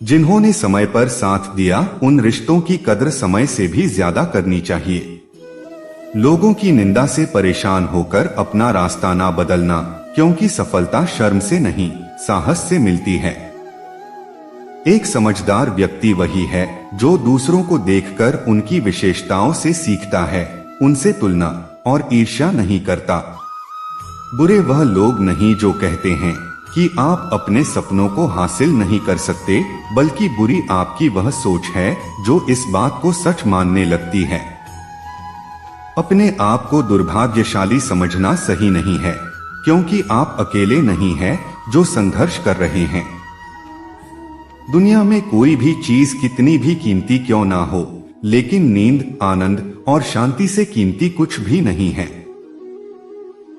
जिन्होंने समय पर साथ दिया, उन रिश्तों की कद्र समय से भी ज्यादा करनी चाहिए। लोगों की निंदा से परेशान होकर अपना रास्ता ना बदलना, क्योंकि सफलता शर्म से नहीं, साहस से मिलती है। एक समझदार व्यक्ति वही है जो दूसरों को देखकर उनकी विशेषताओं से सीखता है, उनसे तुलना और ईर्ष्या नहीं करता। बुरे वह लोग नहीं जो कहते हैं कि आप अपने सपनों को हासिल नहीं कर सकते, बल्कि बुरी आपकी वह सोच है जो इस बात को सच मानने लगती है। अपने आप को दुर्भाग्यशाली समझना सही नहीं है, क्योंकि आप अकेले नहीं हैं जो संघर्ष कर रहे हैं। दुनिया में कोई भी चीज कितनी भी कीमती क्यों ना हो, लेकिन नींद, आनंद और शांति से कीमती कुछ भी नहीं है।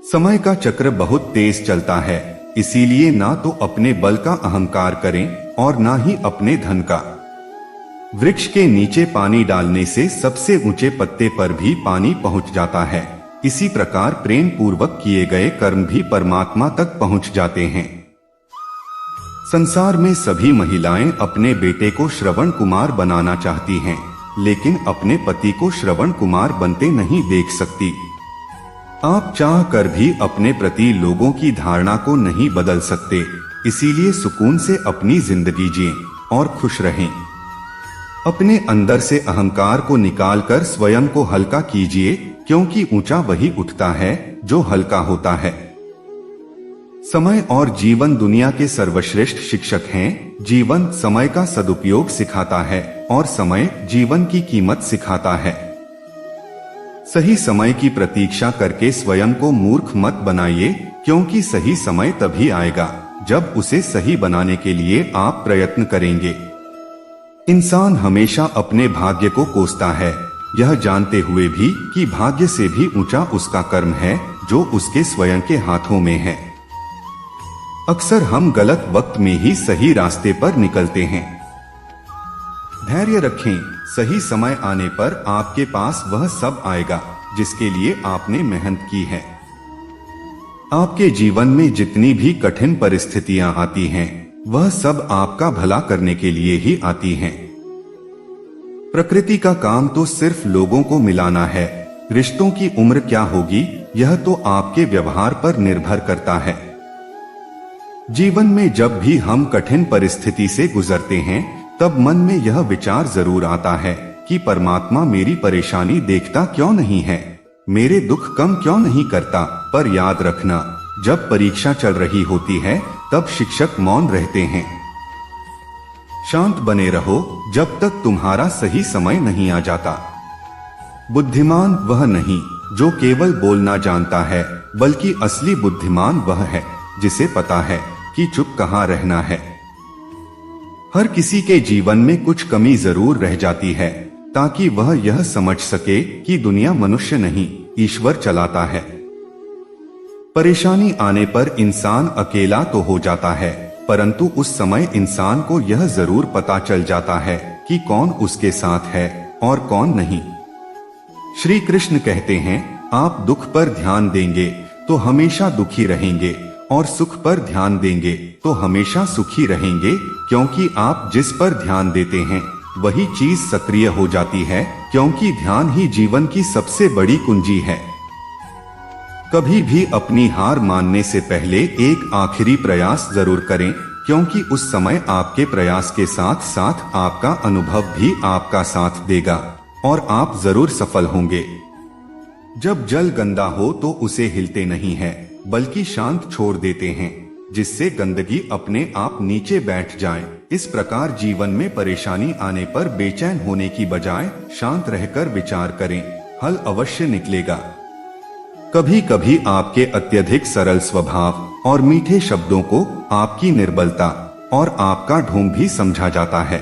समय का चक्र बहुत तेज चलता है, इसीलिए ना तो अपने बल का अहंकार करें और ना ही अपने धन का। वृक्ष के नीचे पानी डालने से सबसे ऊंचे पत्ते पर भी पानी पहुंच जाता है। इसी प्रकार प्रेम पूर्वक किए गए कर्म भी परमात्मा तक पहुंच जाते हैं। संसार में सभी महिलाएं अपने बेटे को श्रवण कुमार बनाना चाहती हैं, लेकिन अपने पति को श्रवण कुमार बनते नहीं देख सकती। आप चाह कर भी अपने प्रति लोगों की धारणा को नहीं बदल सकते, इसीलिए सुकून से अपनी जिंदगी जिएं और खुश रहें। अपने अंदर से अहंकार को निकालकर स्वयं को हल्का कीजिए, क्योंकि ऊंचा वही उठता है जो हल्का होता है। समय और जीवन दुनिया के सर्वश्रेष्ठ शिक्षक हैं। जीवन समय का सदुपयोग सिखाता है और समय जीवन की कीमत सिखाता है। सही समय की प्रतीक्षा करके स्वयं को मूर्ख मत बनाइए, क्योंकि सही समय तभी आएगा जब उसे सही बनाने के लिए आप प्रयत्न करेंगे। इंसान हमेशा अपने भाग्य को कोसता है, यह जानते हुए भी कि भाग्य से भी ऊंचा उसका कर्म है जो उसके स्वयं के हाथों में है। अक्सर हम गलत वक्त में ही सही रास्ते पर निकलते हैं। धैर्य रखें, सही समय आने पर आपके पास वह सब आएगा जिसके लिए आपने मेहनत की है। आपके जीवन में जितनी भी कठिन परिस्थितियां आती हैं, वह सब आपका भला करने के लिए ही आती हैं। प्रकृति का काम तो सिर्फ लोगों को मिलाना है, रिश्तों की उम्र क्या होगी यह तो आपके व्यवहार पर निर्भर करता है। जीवन में जब भी हम कठिन परिस्थिति से गुजरते हैं, तब मन में यह विचार जरूर आता है कि परमात्मा मेरी परेशानी देखता क्यों नहीं है, मेरे दुख कम क्यों नहीं करता। पर याद रखना, जब परीक्षा चल रही होती है तब शिक्षक मौन रहते हैं। शांत बने रहो जब तक तुम्हारा सही समय नहीं आ जाता। बुद्धिमान वह नहीं जो केवल बोलना जानता है, बल्कि असली बुद्धिमान वह है जिसे पता है कि चुप कहाँ रहना है। हर किसी के जीवन में कुछ कमी जरूर रह जाती है, ताकि वह यह समझ सके कि दुनिया मनुष्य नहीं, ईश्वर चलाता है। परेशानी आने पर इंसान अकेला तो हो जाता है, परंतु उस समय इंसान को यह जरूर पता चल जाता है कि कौन उसके साथ है और कौन नहीं। श्री कृष्ण कहते हैं, आप दुख पर ध्यान देंगे तो हमेशा दुखी रहेंगे, और सुख पर ध्यान देंगे तो हमेशा सुखी रहेंगे, क्योंकि आप जिस पर ध्यान देते हैं वही चीज सक्रिय हो जाती है, क्योंकि ध्यान ही जीवन की सबसे बड़ी कुंजी है। कभी भी अपनी हार मानने से पहले एक आखिरी प्रयास जरूर करें, क्योंकि उस समय आपके प्रयास के साथ साथ आपका अनुभव भी आपका साथ देगा और आप जरूर सफल होंगे। जब जल गंदा हो तो उसे हिलते नहीं है, बल्कि शांत छोड़ देते हैं, जिससे गंदगी अपने आप नीचे बैठ जाए। इस प्रकार जीवन में परेशानी आने पर बेचैन होने की बजाय शांत रहकर विचार करें, हल अवश्य निकलेगा। कभी कभी आपके अत्यधिक सरल स्वभाव और मीठे शब्दों को आपकी निर्बलता और आपका ढोंग भी समझा जाता है।